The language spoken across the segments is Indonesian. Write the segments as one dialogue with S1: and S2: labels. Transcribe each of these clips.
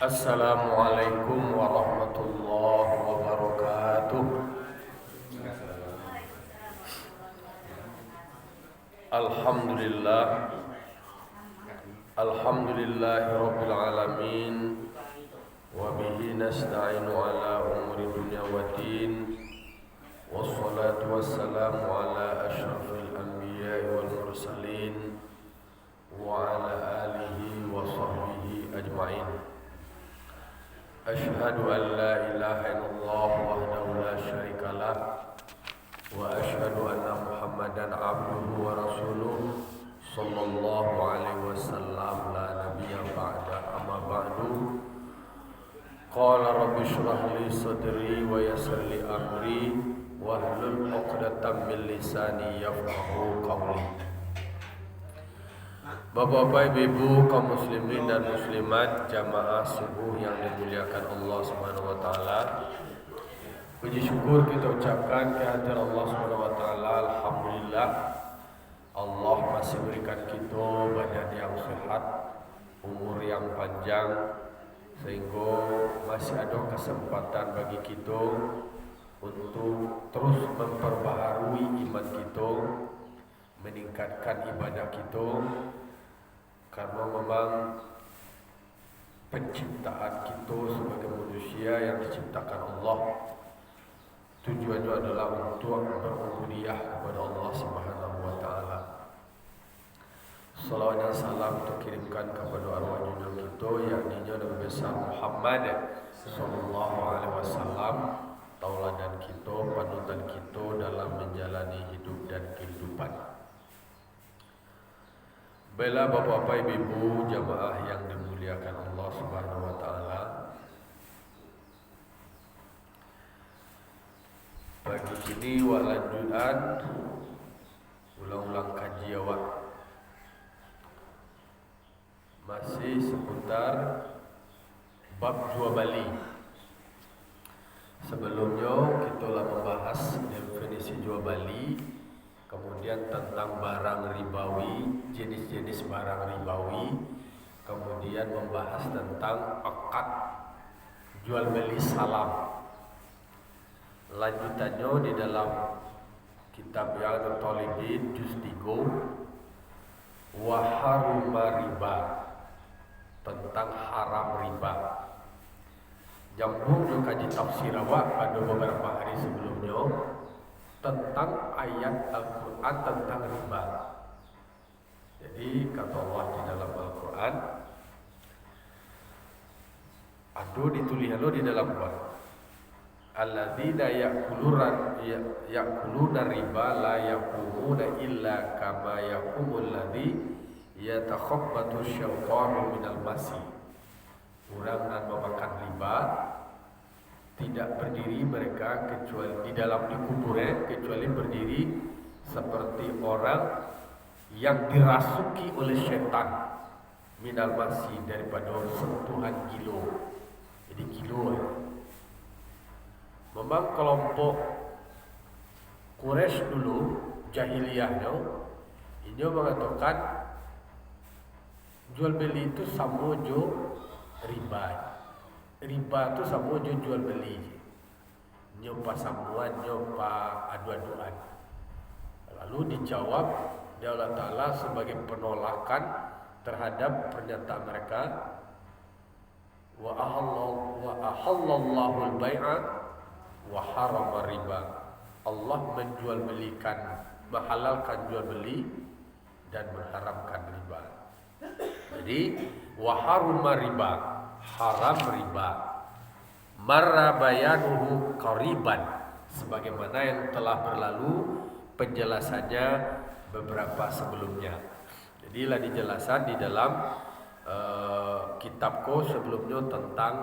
S1: Assalamualaikum warahmatullahi wabarakatuh. Alhamdulillah, alhamdulillahirabbil alamin, wa bihi nasta'inu ala umuri dunya waddin, wassalatu wassalamu ala asyrafil anbiya'i wal mursalin wa ala alihi wa sahbihi ajma'in. Asyhadu an la ilaha illallah wahdahu la syarika lah wa asyhadu anna Muhammadan abduhu wa rasuluh sallallahu alaihi wasallam la nabiyya ba'da amma ba'du. Qala rabbi shrah li sadri wa yassir li amri wahlul 'uqdatam min lisani yafqahu qawli. Bapak-bapak, ibu-ibu, kaum muslimin dan muslimat, jamaah subuh yang dimuliakan Allah Subhanahu wa taala. Puji syukur kita ucapkan kehadirat Allah Subhanahu wa taala. Alhamdulillah, Allah masih berikan kita badan yang sehat, umur yang panjang, sehingga masih ada kesempatan bagi kita untuk terus memperbaharui iman kita, meningkatkan ibadah kita. Karena memang penciptaan kita sebagai manusia yang diciptakan Allah, tujuannya adalah untuk berubudiyah kepada Allah Subhanahu wa taala. Salawat dan salam terkirimkan kepada arwah junjungan kita yakni Nabi besar Muhammad sallallahu alaihi wasallam, tauladan kita, panutan kita dalam menjalani hidup dan kehidupan. Baiklah bapak-bapak, ibu-ibu, jamaah yang dimuliakan Allah Subhanahu wa taala. Pagi ini walanjutan ulang-ulang kaji awak masih seputar bab jual beli. Sebelumnya kita telah membahas definisi jual beli, kemudian tentang barang ribawi, jenis-jenis barang ribawi, kemudian membahas tentang akad jual beli salam. Lanjutannya di dalam kitab Riyadhut Thalibin juz 3 wa haruma riba, tentang haram riba. Jambung juga di tafsir awak pada beberapa hari sebelumnya tentang ayat Al-Quran tentang riba. Jadi kata Allah di dalam Al-Quran, ada ditulis di dalam Quran, alladzina ya'kuluna riba la yaqumuna illa kama yaqumul ladzi yatakhabbathu syaitanu minal masi. Orang yang memakan riba tidak berdiri mereka kecuali di dalam kuburnya, kecuali berdiri seperti orang yang dirasuki oleh syaitan minal masi, daripada sentuhan gilo. Jadi gilo ya. Memang kelompok Quraisy dulu jahiliyahnya ini mengatakan jual beli itu sama jo riba. Riba itu sama je jual beli, nyoba samuan, nyoba adu-aduan. Lalu dijawab oleh Allah Ta'ala sebagai penolakan terhadap pernyataan mereka, wa ahallallahu al-bai'a wa harama riba. Allah menjual belikan, menghalalkan jual beli dan mengharamkan riba. Jadi wa harama riba, haram riba, marra bayanuhu qariban, sebagaimana yang telah berlalu penjelasannya beberapa sebelumnya. Jadilah dijelaskan di dalam kitabku sebelumnya tentang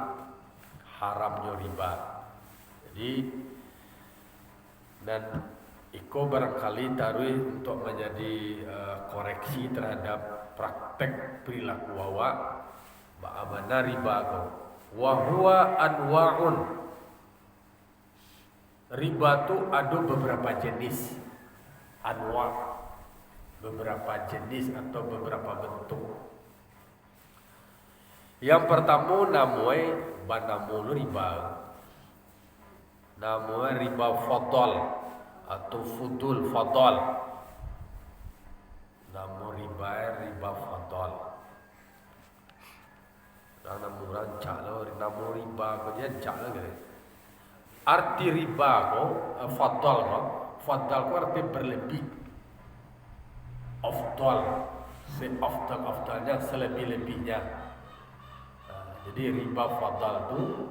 S1: haramnya riba. Jadi dan iko barangkali taruh untuk menjadi koreksi terhadap praktek perilaku awak. Ba'amana riba ko wa huwa anwa'un. Riba tu ada beberapa jenis, anwa', beberapa jenis atau beberapa bentuk. Yang pertama namanya banamu riba. Namanya riba fadl atau fudul fadl. Nama riba fadl. Nama orang caklah nama riba kemudian caklah gitu. Arti riba ko fadl ko arti berlebih. Afdalnya selebih-lebihnya. Jadi riba fadl itu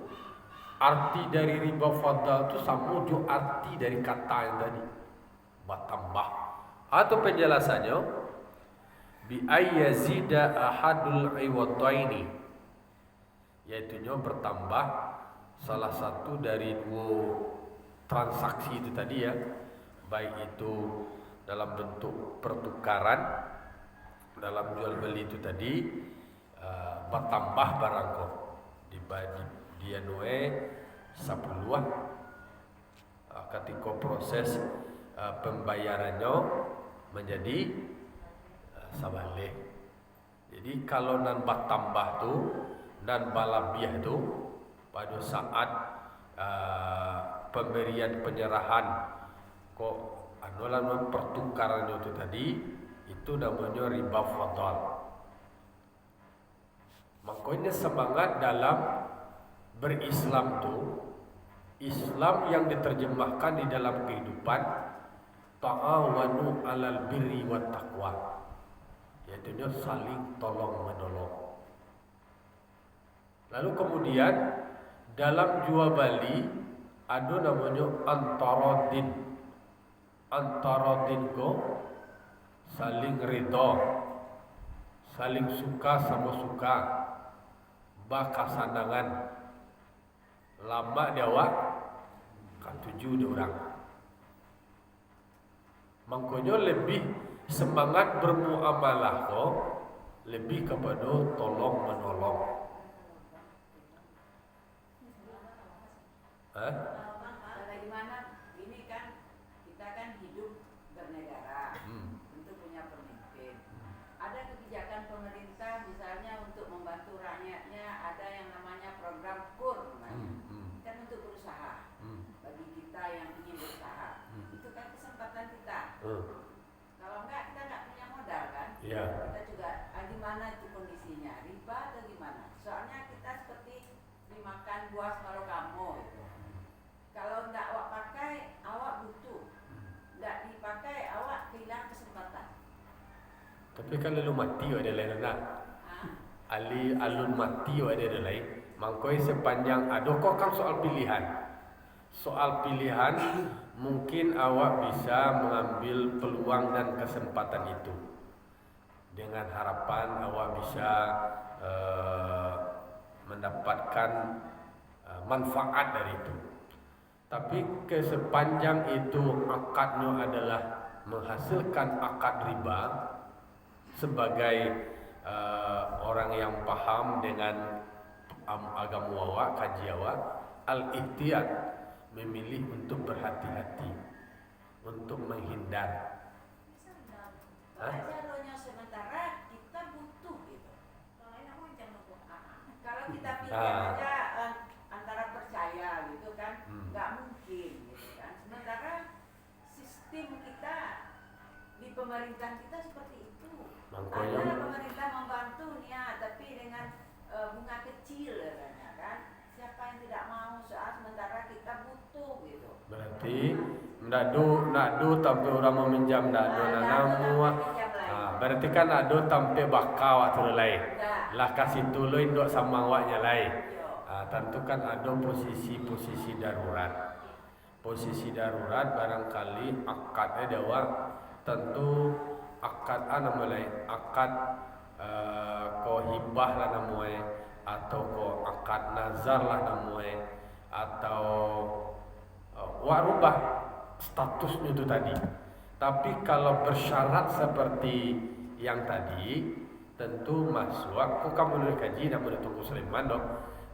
S1: arti dari riba fadl itu sama juga arti dari kata yang tadi bertambah. Atau penjelasannya bi ayyazida ahadul iwadaini, yaitu bertambah salah satu dari dua transaksi itu tadi ya, baik itu dalam bentuk pertukaran dalam jual beli itu tadi, bertambah barang kok dibagi dia noe sapuluh ketika proses pembayarannya menjadi sabalik. Jadi kalau nan bertambah tu dan balabiah tu pada saat pemberian penyerahan kok anulan pertukaran itu tadi, itu namanya riba fadl. Makanya semangat dalam berislam tu, Islam yang diterjemahkan di dalam kehidupan ta'awanu 'alal birri wat taqwa, yaitu saling tolong menolong. Lalu kemudian dalam jual beli ada namanya antaradin. Antaradin ko saling ridho, saling suka sama suka, bakasandangan. Lama dia awak kan tuju dia orang. Makanya lebih semangat bermuamalah ko lebih kepada tolong menolong.
S2: Bagaimana ini kan kita kan hidup bernegara, untuk punya pemimpin. Ada kebijakan pemerintah misalnya untuk membantu rakyatnya, ada yang namanya program KUR kan untuk berusaha. Bagi kita yang ingin berusaha, itu kan kesempatan kita. Kalau enggak kita enggak punya modal kan. Kita juga gimana itu kondisinya, riba atau gimana? Soalnya kita seperti dimakan buah kalau kamu itu. Kalau enggak awak pakai, awak butuh. Enggak dipakai, awak kehilangan kesempatan.
S1: Tapi kan lalu mati ada lain nak. Alun mati ada lain. Mangkoi sepanjang ada kok kan soal pilihan. Soal pilihan mungkin awak bisa mengambil peluang dan kesempatan itu. Dengan harapan awak bisa mendapatkan manfaat dari itu. Tapi sepanjang itu akadnya adalah menghasilkan akad riba, sebagai orang yang paham dengan agama awak, kaji awak, al-ihtiyat, memilih untuk berhati-hati, untuk menghindar.
S2: Caranya sementara kita butuh gitu. Kalau kita pikir aja antara percaya gitu kan, nggak mungkin gitu kan. Sementara sistem kita di pemerintah kita seperti itu. Ada pemerintah membantu nih ya, tapi dengan bunga kecil katanya kan. Siapa yang tidak mau soal sementara kita butuh gitu.
S1: Berarti nado tanpa orang meminjam nado nanamu. Berarti kan nado tanpa bakal waktu lain. Lah kasih tuluin dok sama awaknya lain. Tentu kan ada posisi darurat. Posisi darurat barangkali akadnya dewa tentu akad namanya akad ko hibah lah namanya, atau ko akad nazar lah namanya, atau warubah statusnya itu tadi. Tapi kalau bersyarat seperti yang tadi, tentu masuk. Aku kamu menurut kaji dan menurut Tunggu Sulaiman dong.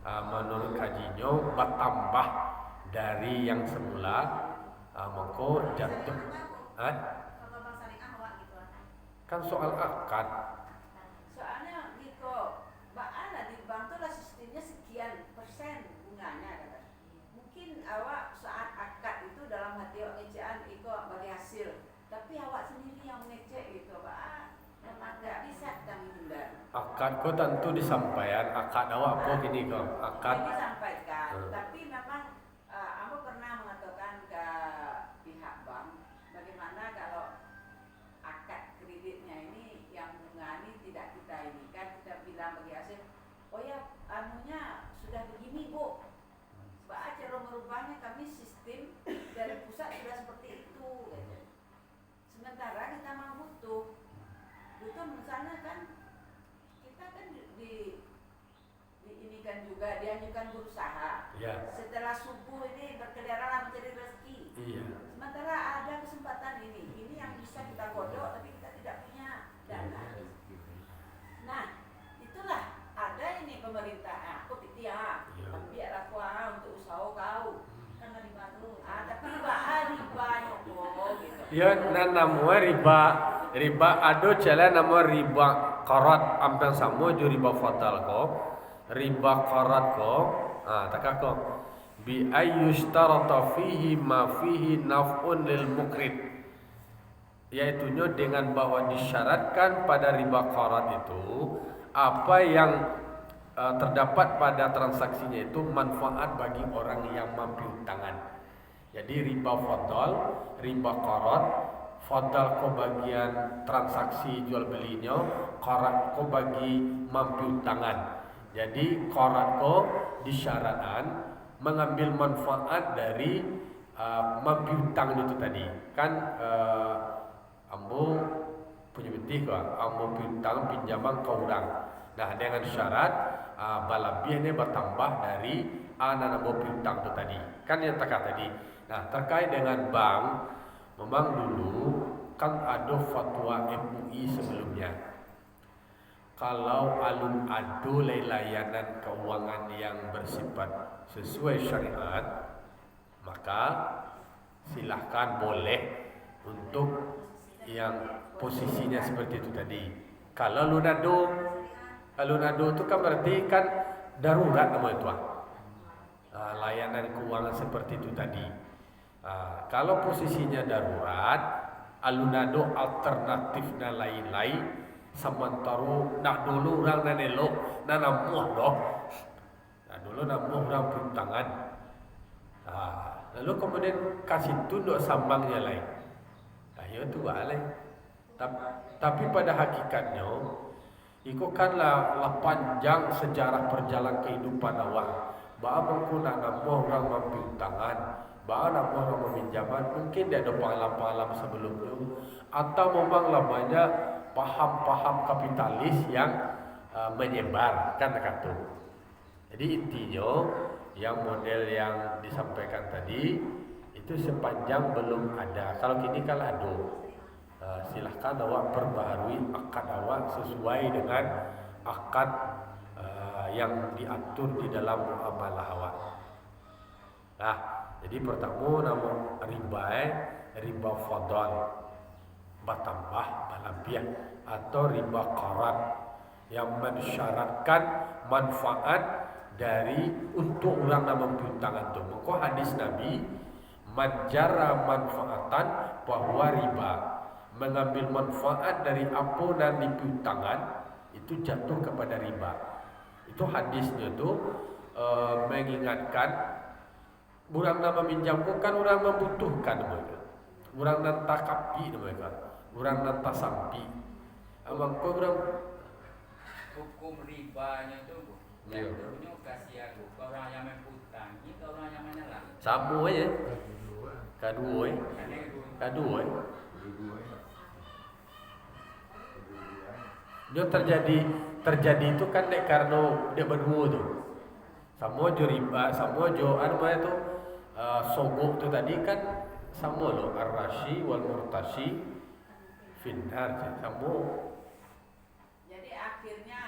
S1: Menurut kajinya bertambah dari yang semula, maka jatuh. Kan soal akad.
S2: Soalnya gitu, Mbak Ana di bank
S1: Akad kau tentu disampaikan, akad awak kau gini kau, akad.
S2: Ini sampaikan, tapi memang aku pernah mengatakan ke pihak bank, bagaimana kalau akad kreditnya ini yang bunga ini tidak kita ini kan kita bilang bagi hasil, oh ya anunya sudah begini bu, sebab cara merubahnya kami sistem dari pusat sudah seperti itu. Gitu. Sementara kita mau butuh misalnya kan kita kan ini kan juga dianjurkan berusaha.
S1: Ya.
S2: Setelah subuh ini berkeliaran mencari rezeki.
S1: Iya.
S2: Sementara ada kesempatan ini yang bisa kita godok tapi kita tidak punya dana. Nah, itulah ada ini pemerintah. Aku pikir biarlah kau untuk usaha kau. Karena riba tu. Tapi riba gitu.
S1: Ya, nama riba ado jalan nama riba qarat ampang sama jo riba fatal ko. Riba qarat ko, takak ko. Bi ayyushtarata fihi ma fihi naf'un lil mukrid. Yaitunya dengan bahwa disyaratkan pada riba qarat itu apa yang terdapat pada transaksinya itu manfaat bagi orang yang mampu tangan. Jadi riba fadal, riba qarat, fadal ko bagian transaksi jual belinya, qarat ko bagi mampu tangan. Jadi qarat ko disyaratkan mengambil manfaat dari mampu tangan itu tadi. Kan ambo punya betih kok, ambo piutang pinjaman ke orang. Nah dengan syarat balabihnya bertambah dari anak ambo piutang itu tadi. Kan yang tak tadi. Nah terkait dengan bank, memang dulu kan ada fatwa MUI sebelumnya. Kalau alun ado layanan keuangan yang bersifat sesuai syariat, maka silahkan boleh untuk yang posisinya seperti itu tadi. Kalau alun-ado itu kan berarti kan darurat namanya itu. Layanan keuangan seperti itu tadi. Kalau posisinya darurat, alun-ado alternatifnya lain-lain. Sementara nak dulu orang nak elok, nak namuh doh. Nak dulu namuh orang pintangan. Lalu kemudian kasih tunduk sambangnya lain. Ya tu lain. Tapi pada hakikatnya ikutkanlah panjang sejarah perjalanan kehidupan awak. Bahawa nak namuh orang mampu tangan, bahawa namuh orang meminjaman, mungkin dia ada pengalaman-pengalaman sebelumnya, atau memanglah banyak paham-paham kapitalis yang menyebar kan kata. Jadi intinya yang model yang disampaikan tadi itu sepanjang belum ada. Kalau kini kan ada. Silahkan awak perbaharui akad awak sesuai dengan akad yang diatur di dalam muamalah awak. Nah, jadi pertama nama riba fadal, bertambah balabiah atau riba qarat yang mensyaratkan manfaat dari untuk orang yang mampu tangan tu. Maka hadis Nabi manjara manfaatan bahwa riba mengambil manfaat dari apa dan dipiutangan itu jatuh kepada riba. Itu hadisnya tu mengingatkan orang yang meminjamkan kan orang membutuhkan mereka. Orang yang takapi mereka. Orang yang tasampi. Abang kau orang
S3: hukum ribanya tu jatuhnya kasihan orang yang mengutang ni orang yang menyelah.
S1: Sama aja. Kedua. Dia terjadi itu kan dek karena dia berdua tu. Sama jo riba, sama jo tu sogok tu tadi kan sama lo ar-rashi wal murtashi finnar sama.
S2: Jadi akhirnya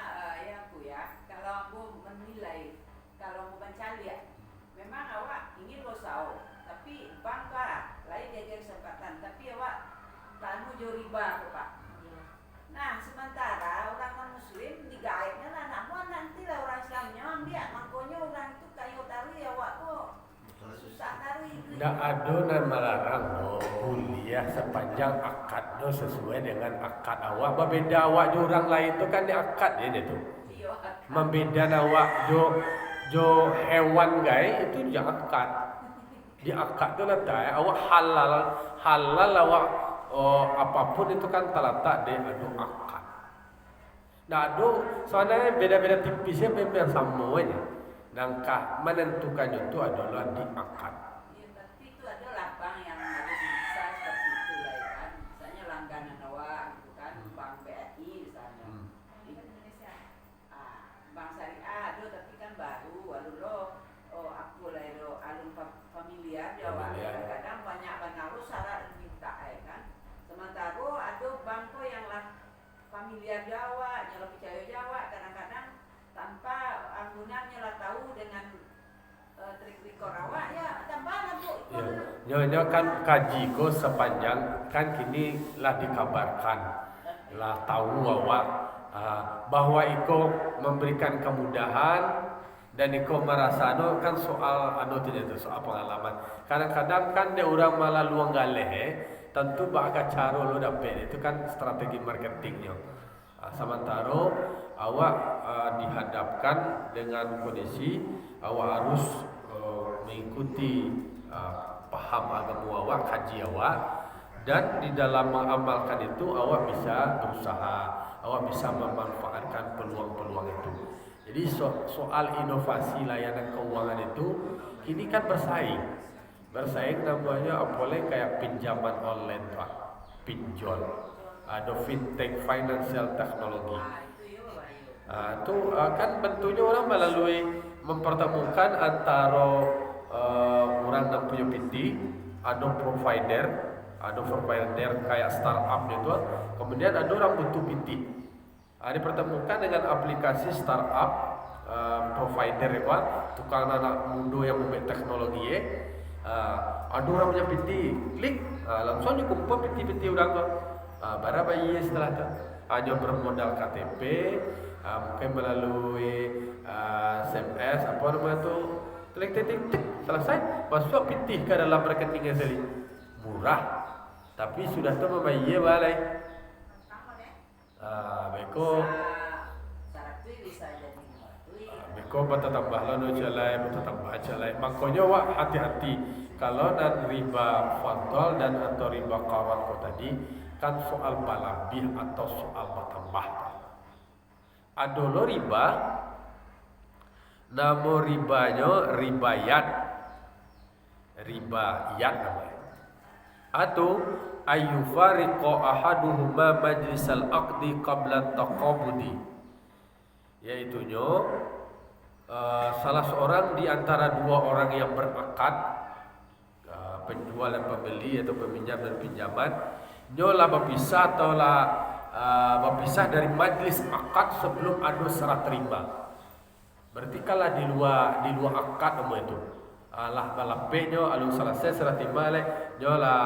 S2: kalau aku menilai kalau mau mencari memang awak ingin bosau tapi bangka lain dia kesempatan tapi awak kamu jo riba tu Pak. Nah sementara orang non muslim digaibnya lah namun nanti lah orang Islamnya dia makanya orang itu kayu taruh awak kok susah taruh itu.
S1: Ndak ada nan melarang kuliah sepanjang akadnya no sesuai dengan akad awak. Berbeda awak jo orang lain tu kan dia akad dia tu.
S2: Iya.
S1: Membeda awak jo hewan gai itu dia akad. Di akad tu letak awak halal awak apapun itu kan terletak di adu akad. Nah adu soalnya beda-beda tipisnya memang sama aja. Nangkah menentukannya itu adalah di akad.
S2: Iya, tapi itu ada lapang yang harus bisa seperti itu lah ya kan. Misalnya langganan awak gitu kan, Bank BRI misalnya. Di Indonesia. Bank Syariah ada tapi kan baru, lalu aku lah alun familiar Jawa. Kadang-kadang banyak banaru syarat minta ya kan. Sementara ada bank yang lah familiar Jawa, nyala percaya Jawa, kadang-kadang tanpa anggunannya lah tahu dengan trik rekor awak ya tambah bu.
S1: Nyonya kan kaji ko sepanjang kan kini lah dikabarkan lah tahu awak bahwa iko memberikan kemudahan dan iko merasa kan soal tidak itu soal pengalaman. Kadang-kadang kan dia orang malah luang galeh tentu bakal cara lo dapat itu kan strategi marketingnya. Sementara awak dihadapkan dengan kondisi awak harus mengikuti paham agama awak, kaji awak, dan di dalam mengamalkan itu awak bisa berusaha, awak bisa memanfaatkan peluang-peluang itu. Jadi soal inovasi layanan keuangan itu ini kan bersaing namanya apalagi kayak pinjaman online Pak, pinjol, ada fintech financial technology. Itu kan bentuknya orang melalui mempertemukan antara orang yang punya PT, ada provider kayak startup gitu, kemudian ada orang butuh PT. Dipertemukan dengan aplikasi startup provider ya, tukang anak muda yang membuat teknologi ada orang punya PT, klik langsung kumpul PT orang tu. Bara bayi setelah tu hanya bermodal KTP, mungkin melalui SMS apa nama tu, klik selesai masuk PT ke dalam rekeningnya sekali. Murah, tapi sudah tu membayi balai. Beko bertambah lalu jalai. Makanya wak hati-hati kalau dan riba fadl dan atau riba qarat ko tadi kan soal balabih atau soal bertambah. Adolo riba, nama ribanya ribayat namanya. Atau ayyufariqa ahaduhuma majlisal aqdi qabla taqabudi, yaitunya salah seorang di antara dua orang yang berakad, penjual dan pembeli atau peminjam dan pinjaman, nyolah berpisah atau berpisah dari majlis akad sebelum ada serah terima. Berarti kalau di luar akad nama itu lah balapenya alun selesai serah terima nyolah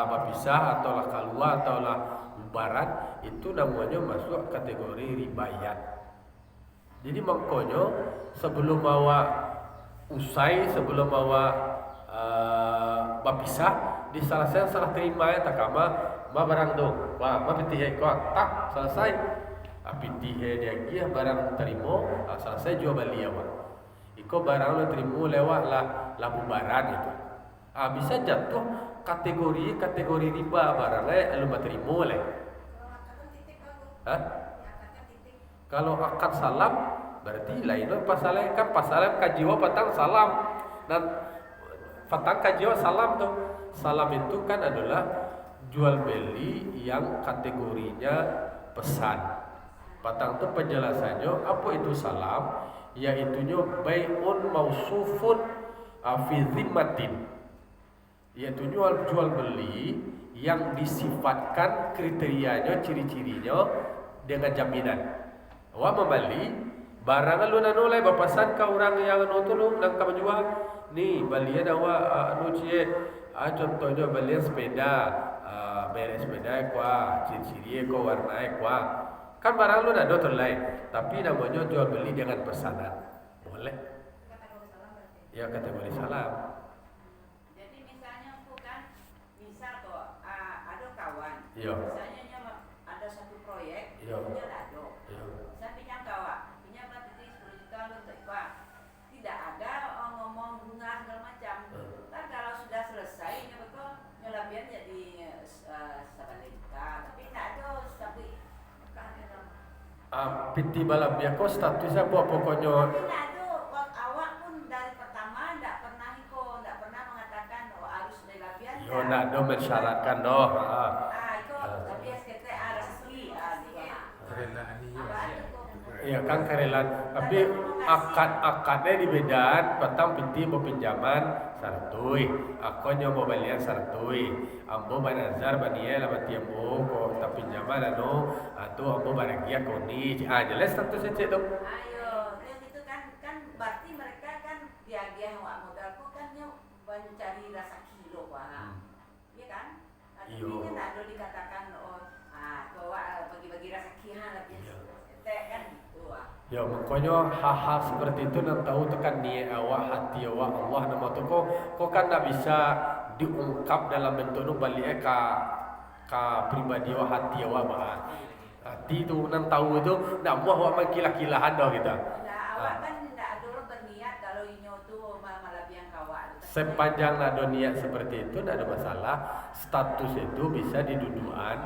S1: berpisah atau lah keluar atau lah bubaran, itu namanya masuk kategori ribayat. Jadi makanya sebelum awak usai, sebelum awak berpisah, di selesai serah terima ya takama barang tu, pitih kau tak selesai, pitih dia barang terima, selesai jual beli awak. Iko barang lo terima lewat lah bubaran itu. Bisa jatuh kategori riba barangnya lo terima le. Kalau akad salam berarti lain pasalnya kan pasalnya kajiwa patang salam dan patang kajiwa salam tuh. Salam itu kan adalah jual beli yang kategorinya pesan. Patang itu penjelasannya apa itu salam, yaitunya bai'un mausufun fi zimmatin, yaitu jual beli yang disifatkan kriterianya, ciri-cirinya dengan jaminan. Awak membeli barang lu nanolai bapasan ka orang yang notulung nang ka menjual ni balian awak cie contohnya belian sepeda, beres sepeda kuah ciri-ciri ko warna kuah kan barang lu nak dotol lain, tapi namanya jual beli dengan pesanan boleh ya, kategori salam.
S2: Jadi misalnya bukan misal tuh ada kawan
S1: Iya.
S2: Misalnya ada satu proyek,
S1: Iya.
S2: punya dado.
S1: Iya.
S2: Saya pinjam kawak, pinjam berarti 10 juta lu untuk Pak. Tidak ada ngomong bunga segala macam. Ntar kalau sudah selesai, betul nyelabian jadi sabalita. Tapi tidak ada tapi
S1: Piti balabia ko statusnya apa pokoknya.
S2: Tapi tidak ada awak pun dari pertama tidak pernah mengatakan harus nyelabian.
S1: Yo nak do mensyaratkan doh.
S2: Itu tapi SKT resmi
S4: Kerelaan ini.
S1: Iya kan kerelaan, tapi akadnya di bedan, petang piti mau pinjaman sartui, aku nyoba balian sartui, ambo banazar baniel sama tiambo ko tak pinjaman anu, atau ambo baragia koni, jelas statusnya cek dong.
S2: Ayo, yang itu kan berarti mereka kan dia awak modalku kan mencari rasa kilo pak, iya kan? Artinya tak ada dikatakan kau bagi-bagi rasa kilo lebih kan gitu
S1: Ya makanya hal-hal seperti itu nak tahu tu kan niat awak, hati awak, Allah nama tu kau kan tak bisa diungkap dalam bentuk tu balik ka pribadi awak, hati awak bah. Hati tu nak tahu tu nak buah awak mengkilah-kilahan dah kita.
S2: Nah, awak kan tidak ada berniat kalau inyo tu malah biang kawak.
S1: Sepanjang ada niat seperti itu tidak ada masalah. Status itu bisa didudukan.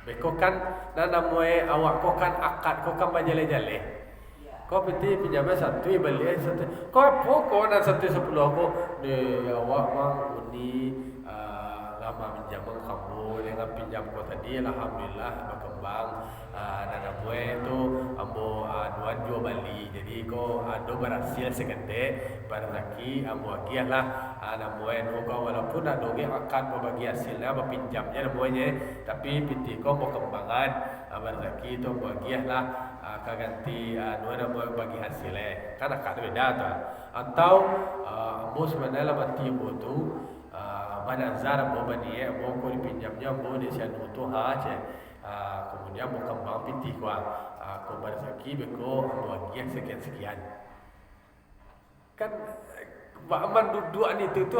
S1: Beko kan namanya awak kau kan akad kau kan bajale-jale. Kau piti pinjamnya satu balik satu. Kau pokok nak 110 aku ni awak mang uni lama pinjam kamu dengan pinjam kau tadi alhamdulillah berkembang dan namanya itu ambo duan jual bali. Jadi kau ada berhasil sekete berzaki ambo agiah lah namanya kau walaupun ada doge akan berbagi hasilnya berpinjamnya namanya tapi piti kau berkembangan berzaki itu bagiah lah kaganti nuana mau bagi hasilnya kan akan beda tu atau ambo sebenarnya lah mati ambo tu banazar ambo bani ambo ko dipinjamnya ambo di sianu tu kemudian ambo kembang piti ko ko berzaki beko ambo bagiah sekian kan aman duduan itu tu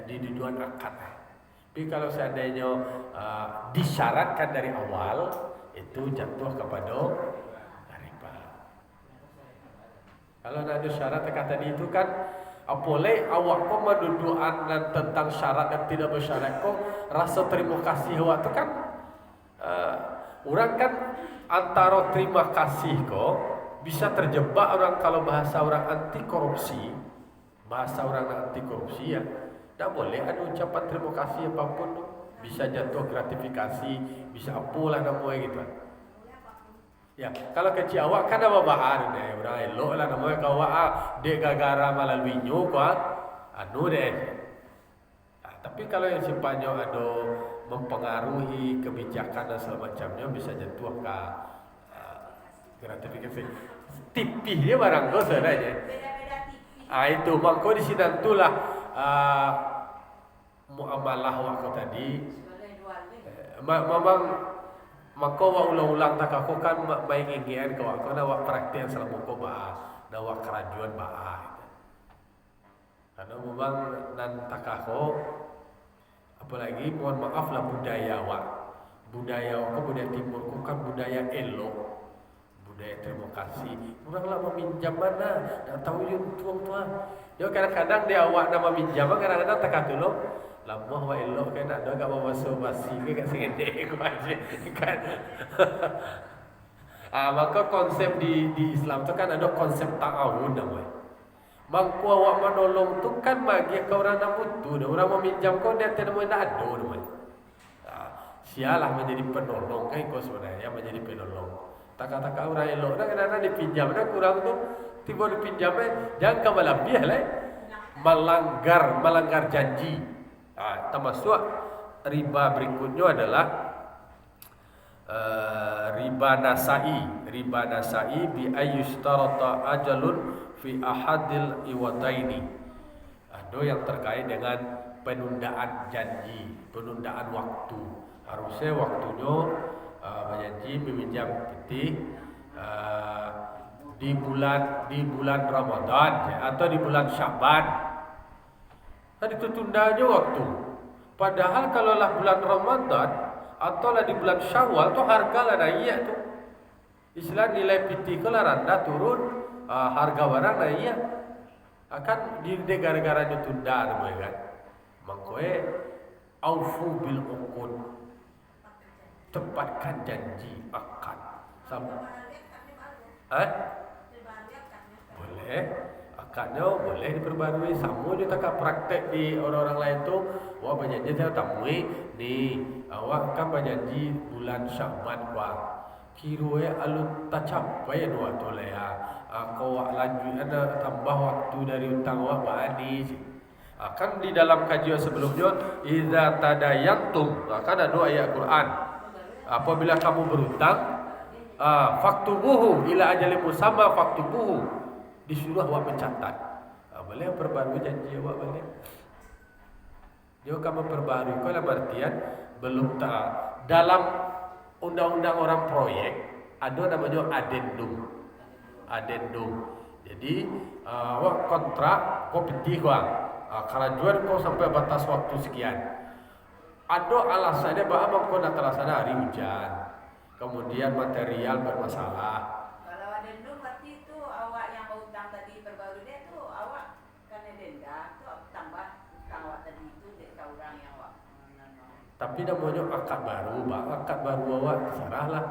S1: di duduan akad. Tapi kalau seandainya disyaratkan dari awal itu jatuh kepada riba. Kalau ada syarat tadi itu kan apoleh awak kau mendudukan dan tentang syarat dan tidak bersyarat kau rasa terima kasih awak tu kan orang kan antara terima kasih kau bisa terjebak orang kalau bahasa orang anti korupsi ya. Tak boleh ada ucapan terima kasih apapun tu. Bisa jatuh gratifikasi, bisa apalah namanya gitu. Ya, kalau kecil awak kan apa bahan deh, orang elok lah namanya kau dek gagara melalui nyu kau anu deh. Tapi kalau yang sifatnya ada mempengaruhi kebijakan dan semacamnya bisa jatuh ke gratifikasi. Tipih dia barang kau saja.
S2: Beda-beda tipis.
S1: Itu mangko di sini tulah muamalah waktu tadi. Memang maka wa ulang-ulang tak aku kan main ingin kau aku nak buat praktek selama kau nak buat kerajuan karena memang dan tak aku apalagi mohon maaf lah budaya aku budaya timur aku kan budaya elok budaya terima kasih orang lah meminjam mana tak tahu yang tuang dia kadang-kadang dia awak nama minjam kadang-kadang tak dulu lama wa elok kan ada gak masuk basi ke kat sini aku aja kan. Maka konsep di Islam tu kan ada konsep ta'awun namanya. Mangku awak menolong tu kan bagi ke orang nak butuh, orang meminjam kau dia tidak mau nak ada namanya. Sialah menjadi penolong kan kau sebenarnya menjadi penolong. Tak orang elok nak kadang-kadang dipinjam nak kurang tu tiba dipinjamnya jangan kebalabih lah. Melanggar janji. Termasuk riba berikutnya adalah riba nasai bi ayyustarata ajalun fi ahadil iwadaini. Ada yang terkait dengan penundaan janji, penundaan waktu. Harusnya waktunya berjanji meminjam piti di bulan Ramadan atau di bulan Syaban. Tadi itu tunda aja waktu. Padahal kalau lah bulan Ramadan Atau lah di bulan Syawal tuh harga lah naik tuh. Istilah nilai PT ko lah rendah turun, harga barang naik. Akan di negara-negara itu tunda namanya kan. Mangkoe aufu bil uqud. Tepatkan janji akad. Boleh. Akadnya boleh diperbarui. Sama dia tak praktek di orang-orang lain tu. Wah berjanji saya tamui ni. Awak kan berjanji bulan Syakban kuah. Kirue alu tak capai dua tu lah ya. Kau lanjut ada tambah waktu dari utang awak bani. Kan di dalam kajian sebelumnya idza tadayantum kan ada dua ayat Quran. Apabila kamu berutang faktubuhu ila ajalin musamma faktubuhu, disuruh awak mencatat. Boleh perbarui janji awak boleh. Dia akan memperbarui kalau artian belum tak dalam undang-undang orang proyek ada namanya adendum. Jadi awak kontrak kau pitih kerajuan kau sampai batas waktu sekian. Ada alasannya bahwa kau nak terlaksana hari hujan. Kemudian material bermasalah.
S2: Kalau adendum berarti itu awak yang mau utang tadi perbarui dia tu awak kena denda tu tambah utang awak tadi itu dari orang yang awak.
S1: Tapi namanya akad baru, akad baru awak terserah lah.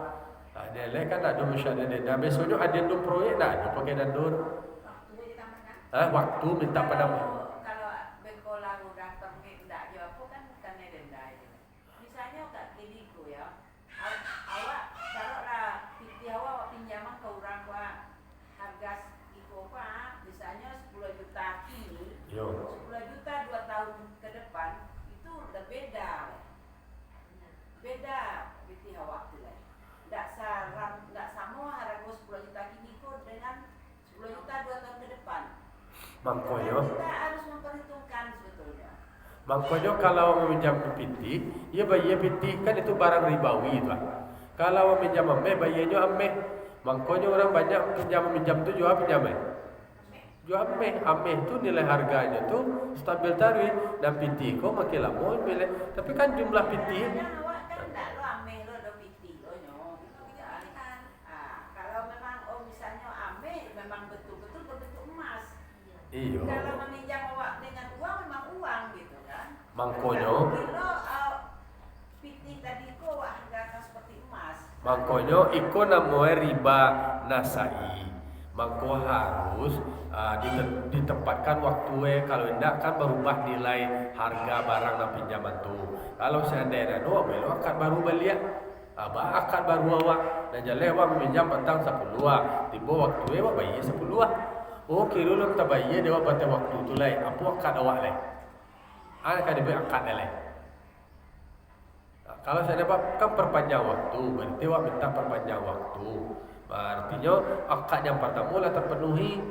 S1: Dia lain kan ada masyarakat denda. Besoknya adendum proyek dah ada pakai dandur.
S2: Waktu dia tambahkan.
S1: Waktu minta penambah.
S2: Kalau bekola udah permit tak jawab kan kena denda itu. Misalnya kat gini ku ya. Awak taruhlah PT awak pinjaman ke orang kuah harga iko kuah misalnya 10 juta kini. 10 juta 2 tahun ke depan itu udah beda. Beda PT awak tu lah. Tak sama harga 10 juta kini ku dengan 10 juta 2 tahun ke depan.
S1: Makanya
S2: Kita harus memperhitungkan sebetulnya.
S1: Makanya kalau meminjam ke PT, ya bayar PT kan itu barang ribawi tu. Kalau meminjam ameh, bayarnya ameh. Makanya orang banyak meminjam tu jual pinjam jual ameh tu nilai harganya tu stabil tadi dan PT ko makin lama pilih. Tapi kan jumlah PT
S2: Awak kan tak lo ameh lo do PT lo nyo gitu kan. Kalau memang misalnya ameh memang betul-betul berbentuk emas.
S1: iyo.
S2: Kalau meminjam awak dengan uang memang uang gitu kan.
S1: Makanya
S2: Kalau PT tadi ko harga seperti emas.
S1: Makanya iko namanya riba nasai. Maka harus ditempatkan waktu kalau tidak kan berubah nilai harga barang dan pinjaman tu. Kalau seandainya belum akad baru balik, akad baru awak dan jalan awak meminjam petang 10 tiba waktu awak bayar 10 Oh kira lu tak bayar dia pada waktu tu lain. Apa akad awak lain? Akan dia akad lain. Kalau saya dapat kan perpanjang waktu, berarti awak minta perpanjang waktu. Artinya akad yang pertama lah terpenuhi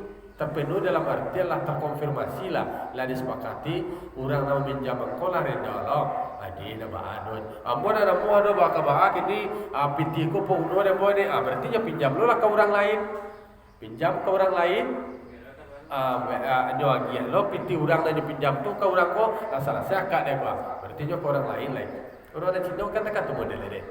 S1: dalam artian lah terkonfirmasi lah disepakati orang nak minjam engkau lah reda lah adi nak baadon ampun ada mu ada baka kini PT ko pun ada boleh ni berarti dia pinjam lu lah ke orang lain nyo agi lo PT orang nak pinjam tu ke orang ko salah saya akad dia berarti dia ke orang lain orang ada Cina kan tak tu model dia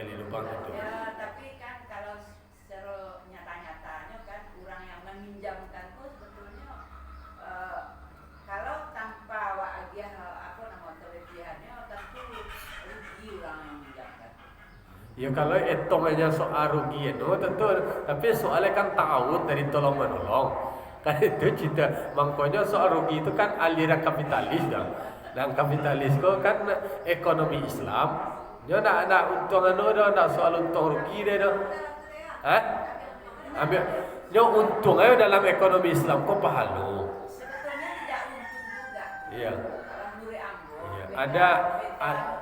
S1: kali lubang tu.
S2: Ya, tapi kan kalau secara nyata-nyatanya kan orang yang meminjamkan tu sebetulnya kalau tanpa awak agian kelebihannya tentu rugi orang yang meminjamkan.
S1: Ya kalau hitungannya soal rugi itu tentu, tapi soalnya kan ta'awun dari tolong menolong. Kan itu cerita. Makanya soal rugi itu kan aliran kapitalis dah. Dan kapitalis itu kan ekonomi Islam. Dia nak untung nak soal untung rugi dia dah. Ambil dia untung ayo dalam ekonomi Islam kau pahala.
S2: Sebetulnya tidak untung juga.
S1: Iya.
S2: Kalau Nuri Ambo.
S1: Iya.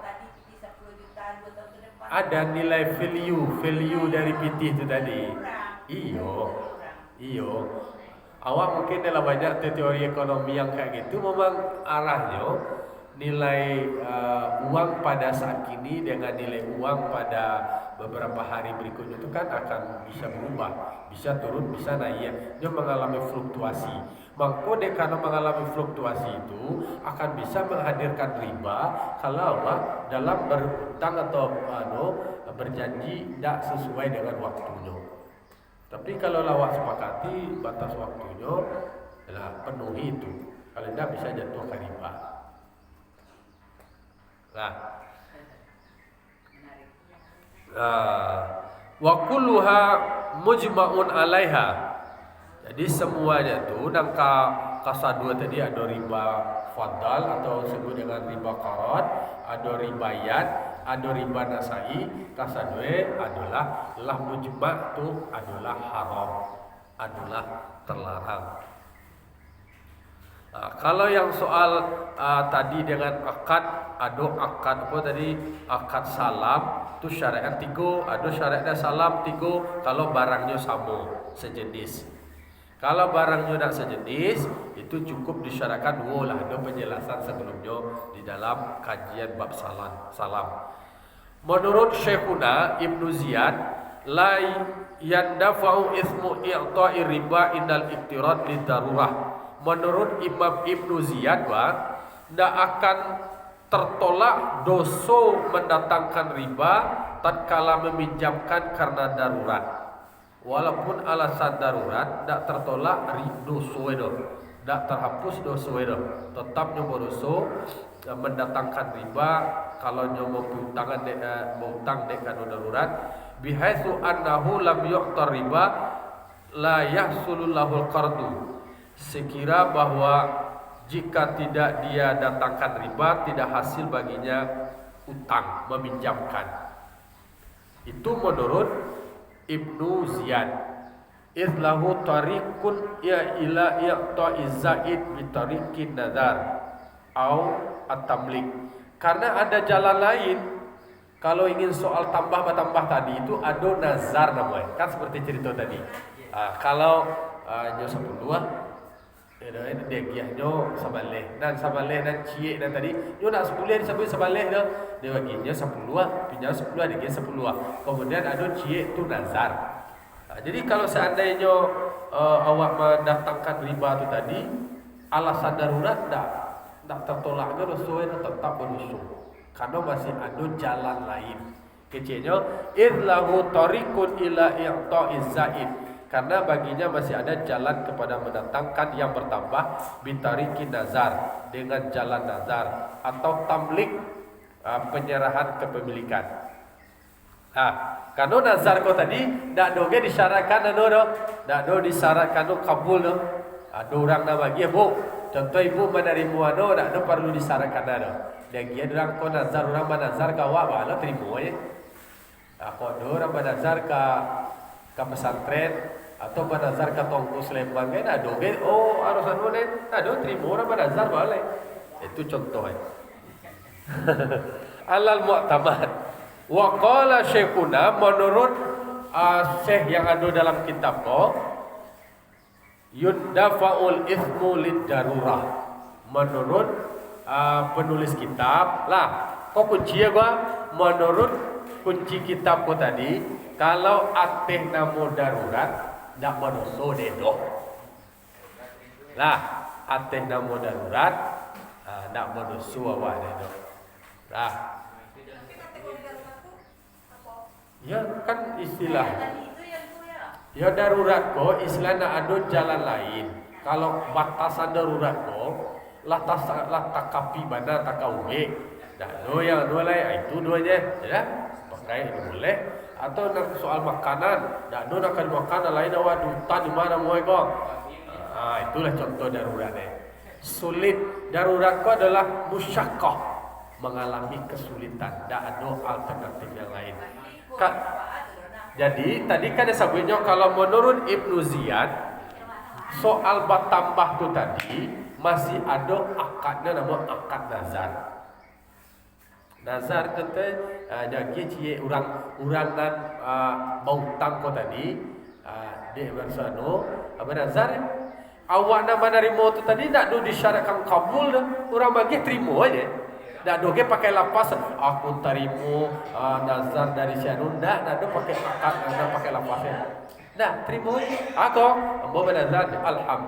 S2: Tadi PT 10 juta 2 tahun ke depan.
S1: Ada nilai value dari PT itu tadi. Iyo. Awak mungkin dalam banyak teori ekonomi yang kayak gitu memang arahnya nilai uang pada saat kini dengan nilai uang pada beberapa hari berikutnya itu kan akan bisa berubah, bisa turun, bisa naik. Dia mengalami fluktuasi. Maka karena mengalami fluktuasi itu akan bisa menghadirkan riba kalau dalam berhutang atau berjanji tidak sesuai dengan waktunya. Tapi kalau lawak sepakati batas waktunya, penuhi itu. Kalau tidak bisa jatuh ke riba. Wa kulluha mujma'un 'alaiha. Jadi semuanya tu dan kasadua tadi ada riba fadal atau sebut dengan riba qarat, ada riba yad, ada riba nasai. Kasadua adalah mujma' tu adalah haram, adalah terlarang. Kalau yang soal tadi dengan akad, ada akad apa tadi, akad salam tu syariat 3, ada syariatnya salam 3 kalau barangnya sama sejenis. Kalau barangnya tidak sejenis, itu cukup disyaratkan 2 lah. Ada penjelasan sebelumnya di dalam kajian bab salam. Menurut Syekhuna Ibnu Ziyad, la yandafa'u ismu i'ta'i riba indal iktirad lidarurah. Menurut Imam Ibnu Ziyad, tidak akan tertolak dosa mendatangkan riba tatkala meminjamkan karena darurat. Walaupun alasan darurat tidak tertolak dosa itu, tidak terhapus dosa itu, tetap nyoba dosa mendatangkan riba kalau nyoba berhutang dengan darurat. Bihaitsu annahu lam yu'tar riba la yahsulul lahul qardu. Sekira bahwa jika tidak dia datangkan riba, tidak hasil baginya utang, meminjamkan. Itu menurut Ibnu Ziyad. Izlahu tariqun ya ila i'ta'iz zaid bi tariqin nazar au at-tamlik. Karena ada jalan lain. Kalau ingin soal tambah tadi itu ada nazar namanya. Kan seperti cerita tadi. Kalau nyo 10 dia giahnya sabaleh dan cie dan tadi nyo nak 10 disebut sabaleh dah. Dia baginya 10, pinjam 10 dia 10. Kemudian ada cie tu nazar. Jadi kalau seandainya awak mendatangkan riba tu tadi, alasan darurat tak tertolak ke dosa tetap berdosa. Karena masih ada jalan lain. Kecilnya idlahu tariqun ila i'ta'iz zaid. Karena baginya masih ada jalan kepada mendatangkan yang bertambah bitarikin nazar, dengan jalan nazar atau tamlik, penyerahan kepemilikan. Karena nazar kau tadi dak doge disyaratkan dak do disyaratkan kabul no. Ada orang nak bagi bu, contoh ibu menerima dak do perlu disyaratkan dan dia orang kau nazar orang menazar ka awak bala terima je. Kau do orang menazar ka pesantren atau menazar ke tongko Selembang kan ada harus ada terima orang menazar balik. Itu contohnya. Alal mu'tamad. Wa qala syekhuna, menurut syekh yang ada dalam kitab ko, yundafa'ul ithmu lid darurah. Menurut penulis kitab kok kunci ya gua, menurut kunci kitab ko tadi, kalau ateh namo darurat ndak berdosa dedoh. Ateh namo darurat ndak berdosa awak dedoh. Ya kan istilah. Ya darurat ko istilah nak ada jalan lain. Kalau batasan darurat ko lah takapi bana takauwe. Dak do yang dua lain itu duanya ya. Pakai itu boleh. Atau soal makanan, dak do nak makan lain awak dutan di mana moy ko. Itulah contoh daruratnya. Sulit darurat ko adalah musyaqqah, mengalami kesulitan, dak ada alternatif yang lain. Jadi tadi kan disebutnya kalau menurut Ibnu Ziyad soal bertambah tu tadi masih ada akadnya, nama akad nazar. Nazar kata jadi cie urangan bautang ko tadi dia bersano apa nazar awak nak menerima tu tadi tak do disyaratkan kabul dah, orang bagi terima aja. Dak doge pakai lapas aku tarimu nazar dari Syanu. Ndak do pakai akad, ndak pakai lapasnya. Nah, terima aku, ambo benazar alhamdulillah.